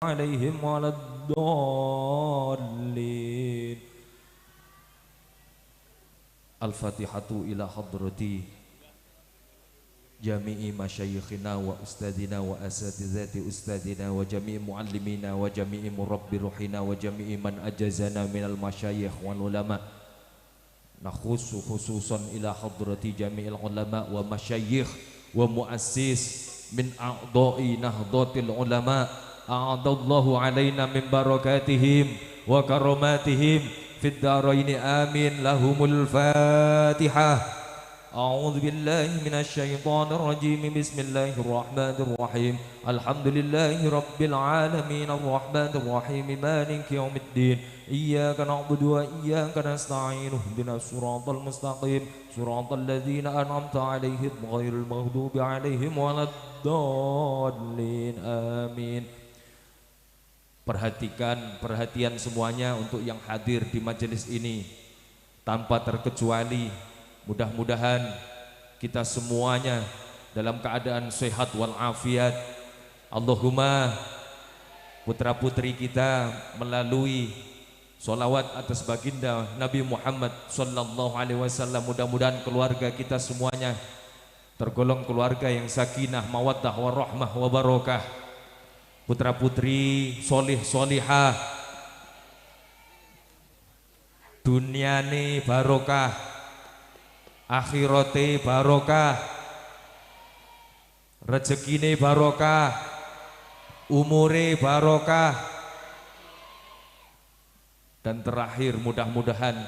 عليهم ولا الضالين. الفاتحة إلى حضرة جميع مشايخنا وأستاذنا وأساتذة أستاذنا وجميع معلمينا وجميع مربي روحنا وجميع من أجازنا من المشايخ والعلماء، نخص خصوصا إلى حضرة جميع العلماء ومشايخ ومؤسس من أعضاء نهضة العلماء، أعاد الله علينا من بركاتهم وكراماتهم في الدارين آمين. لهم الفاتحة. أعوذ بالله من الشيطان الرجيم. بسم الله الرحمن الرحيم. الحمد لله رب العالمين الرحمن الرحيم مالك يوم الدين. إياك نعبد وإياك نستعين اهدنا الصراط المستقيم صراط الذين أنعمت عليهم غير المغضوب عليهم ولا الضالين آمين. Perhatian semuanya untuk yang hadir di majelis ini tanpa terkecuali. Mudah-mudahan kita semuanya dalam keadaan sehat walafiat. Allahumma, putra-putri kita melalui sholawat atas baginda Nabi Muhammad sallallahu alaihi wasallam, mudah-mudahan keluarga kita semuanya tergolong keluarga yang sakinah, mawaddah, warahmah, wabarakah. Putra-putri solih solihah, dunyane barokah, akhirate barokah, rezekine barokah, umure barokah, dan terakhir mudah-mudahan